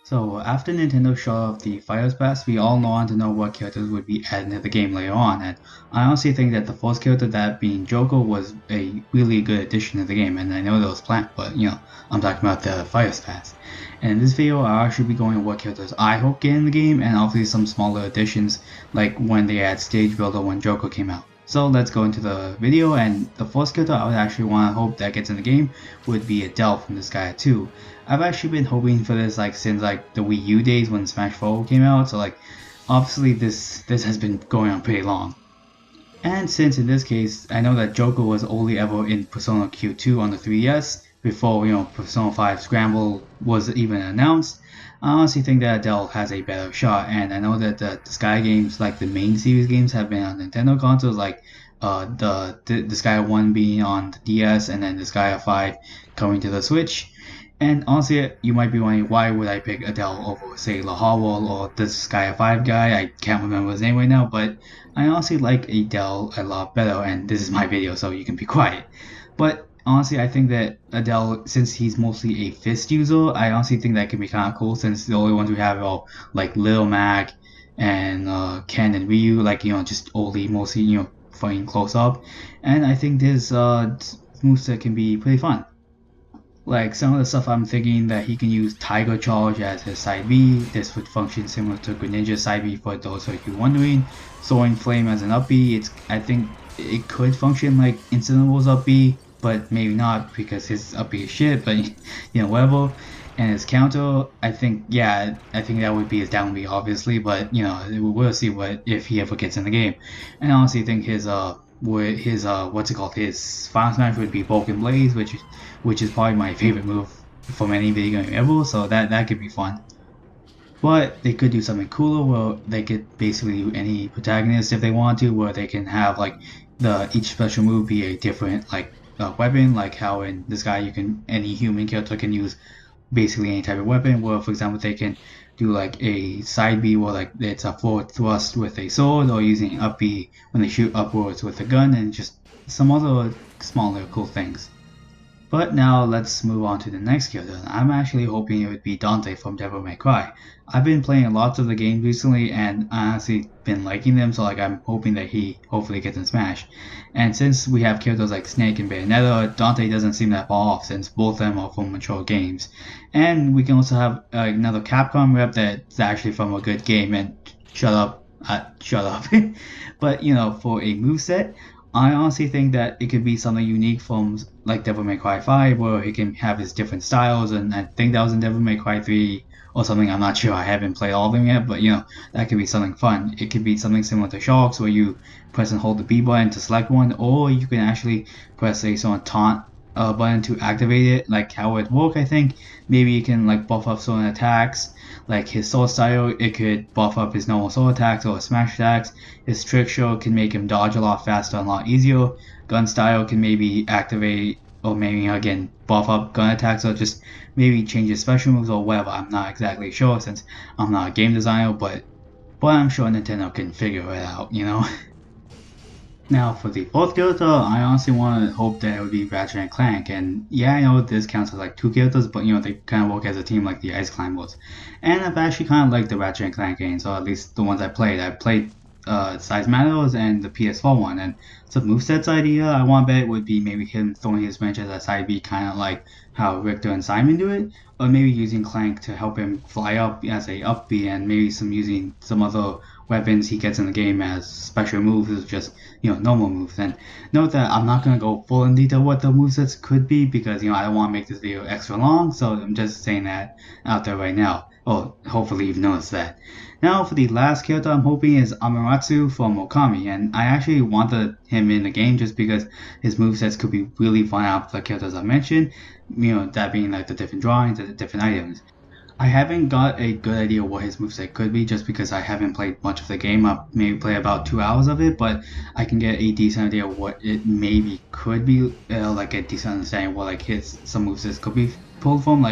So after Nintendo showed off the Fighters Pass, we all wanted to know what characters would be added to the game later on, and I honestly think that the first character, that being Joker, was a really good addition to the game, and I know that was planned, but I'm talking about the Fighters Pass. And in this video, I'll actually be going over what characters I hope get in the game, and obviously some smaller additions, like when they add Stage Builder when Joker came out. So let's go into the video, and the first character I would actually want to hope that gets in the game would be Adele from Disgaea 2. I've actually been hoping for this since the Wii U days when Smash 4 came out, so obviously this has been going on pretty long. And since in this case I know that Joker was only ever in Persona Q2 on the 3DS before Persona 5 Scramble was even announced, I honestly think that Adele has a better shot, and I know that the Sky games, like the main series games, have been on Nintendo consoles, like the Disgaea 1 being on the DS and then Disgaea 5 coming to the Switch. And honestly, you might be wondering, why would I pick Adele over, say, La Howell or this Gaia 5 guy? I can't remember his name right now, but I honestly like Adele a lot better, and this is my video, so you can be quiet. But honestly, I think that Adele, since he's mostly a fist user, I honestly think that could be kind of cool, since the only ones we have are like Lil Mac and Ken and Ryu, just only mostly, fighting close up. And I think this moveset can be pretty fun. Like some of the stuff, I'm thinking that he can use Tiger Charge as his side B. This would function similar to Greninja's side B for those who are wondering. Soaring Flame as an up B. I think it could function like Incineroar's up B, but maybe not because his up B is shit. But whatever. And his counter, I think that would be his down B, obviously. But we'll see if he ever gets in the game. And I honestly think his his Final Smash would be Vulcan Blaze, which is probably my favorite move from any video game ever, so that could be fun. But they could do something cooler where they could basically do any protagonist if they want to, where they can have each special move be a different weapon, like how in this guy any human character can use basically any type of weapon, where for example they can do a side B where it's a forward thrust with a sword, or using an up B when they shoot upwards with a gun, and just some other smaller cool things. But now let's move on to the next character. I'm actually hoping it would be Dante from Devil May Cry. I've been playing lots of the games recently, and I honestly been liking them, so I'm hoping that he hopefully gets in Smash. And since we have characters like Snake and Bayonetta, Dante doesn't seem that far off, since both of them are from mature games. And we can also have another Capcom rep that's actually from a good game, and shut up. But for a moveset, I honestly think that it could be something unique from Devil May Cry 5, where he can have his different styles, and I think that was in Devil May Cry 3 or something. I'm not sure, I haven't played all of them yet, but that could be something fun. It could be something similar to Sharks, where you press and hold the B button to select one, or you can actually press a taunt button to activate it, like how it work. I think maybe you can buff up certain attacks, like his sword style, it could buff up his normal sword attacks or smash attacks. His trick shot can make him dodge a lot faster and a lot easier. Gun style can maybe activate, or maybe again buff up gun attacks, or just maybe change his special moves or whatever. I'm not exactly sure, since I'm not a game designer, but I'm sure Nintendo can figure it out, Now for the fourth character, I honestly want to hope that it would be Ratchet and Clank, and yeah, I know this counts as two characters, but they kind of work as a team like the Ice Climbers. And I've actually kind of liked the Ratchet and Clank games, or at least the ones I played. I played Size Matters and the PS4 one, and some movesets idea I want to bet would be maybe him throwing his wrench as a side B, kind of like how Richter and Simon do it, or maybe using Clank to help him fly up as a up B, and maybe using some other weapons he gets in the game as special moves, is just normal moves. And note that I'm not gonna go full in detail what the movesets could be, because I don't want to make this video extra long, so I'm just saying that out there right now. Oh, hopefully you've noticed that. Now for the last character I'm hoping is Amaterasu from Okami, and I actually wanted him in the game just because his movesets could be really fun out of the characters I mentioned, that being the different drawings and the different items. I haven't got a good idea what his moveset could be, just because I haven't played much of the game. I've maybe played about 2 hours of it, but I can get a decent idea of what it maybe could be, a decent understanding of what some movesets could be pulled from.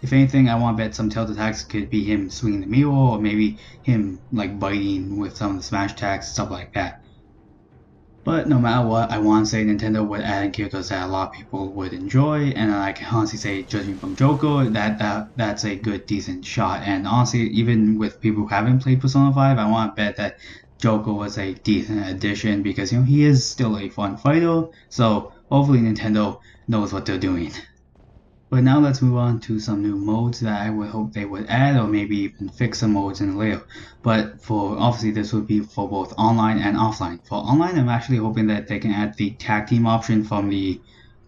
If anything, I want to bet some tilt attacks could be him swinging the mirror, or maybe him biting with some of the smash attacks, stuff like that. But no matter what, I want to say Nintendo would add characters that a lot of people would enjoy, and I can honestly say, judging from Joko, that's a good, decent shot. And honestly, even with people who haven't played Persona 5, I want to bet that Joko was a decent addition because he is still a fun fighter. So hopefully Nintendo knows what they're doing. But now let's move on to some new modes that I would hope they would add or maybe even fix some modes in the layout. But for obviously this would be for both online and offline. For online, I'm actually hoping that they can add the tag team option from the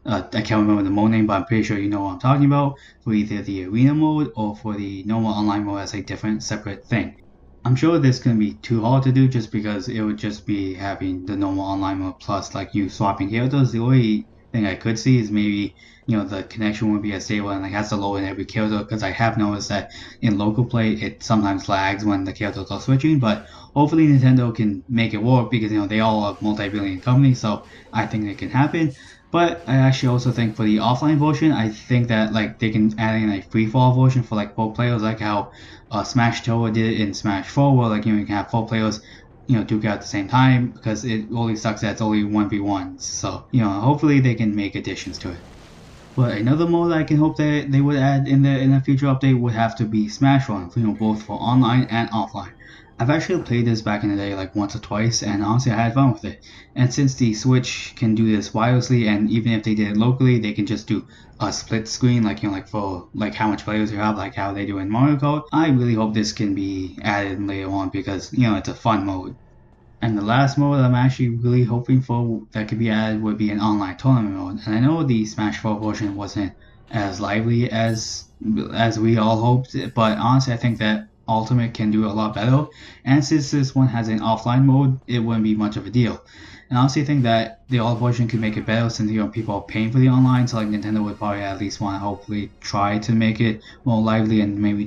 I can't remember the mode name, but I'm pretty sure you know what I'm talking about, for either the arena mode or for the normal online mode as a different separate thing. I'm sure this can be too hard to do just because it would just be having the normal online mode plus like you swapping characters. The only thing I could see is maybe the connection won't be as stable and like has to load in every character because I have noticed that in local play it sometimes lags when the characters are switching. But hopefully Nintendo can make it work because they all are multi-billion companies, so I think it can happen. But I actually also think for the offline version, I think that like they can add in a free fall version for like both players, like how Smash Tower did it in Smash 4, where like you can have 4 players, duke out at the same time because it only sucks that it's only 1v1. So hopefully they can make additions to it. But another mode I can hope that they would add in a future update would have to be Smash Run, both for online and offline. I've actually played this back in the day like once or twice, and honestly I had fun with it. And since the Switch can do this wirelessly, and even if they did it locally, they can just do a split screen, like like for like how much players you have, like how they do in Mario Kart. I really hope this can be added later on because it's a fun mode. And the last mode I'm actually really hoping for that could be added would be an online tournament mode. And I know the Smash 4 version wasn't as lively as we all hoped, but honestly I think that Ultimate can do a lot better. And since this one has an offline mode, it wouldn't be much of a deal. And I honestly think that the alt version could make it better since people are paying for the online, so like Nintendo would probably at least want to hopefully try to make it more lively and maybe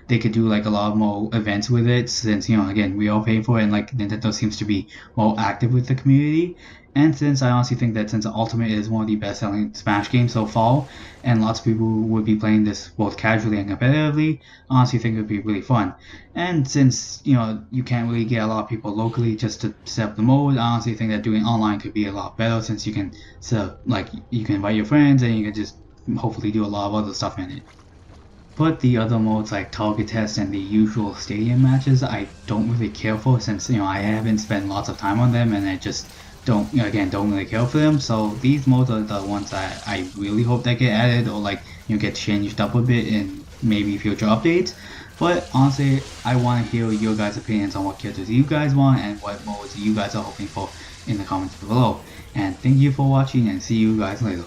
they could do like a lot more events with it since again we are paying for it and like Nintendo seems to be more active with the community. And since I honestly think that since Ultimate is one of the best selling Smash games so far, and lots of people would be playing this both casually and competitively, I honestly think it would be really fun. And since you can't really get a lot of people locally just to set up the mode, I honestly think that doing online could be a lot better since you can set up, like you can invite your friends and you can just hopefully do a lot of other stuff in it. But the other modes like Target Test and the usual stadium matches, I don't really care for since I haven't spent lots of time on them and I just don't really care for them. So these modes are the ones that I really hope that get added or like get changed up a bit in maybe future updates. But honestly, I want to hear your guys' opinions on what characters you guys want and what modes you guys are hoping for in the comments below. And thank you for watching and see you guys later.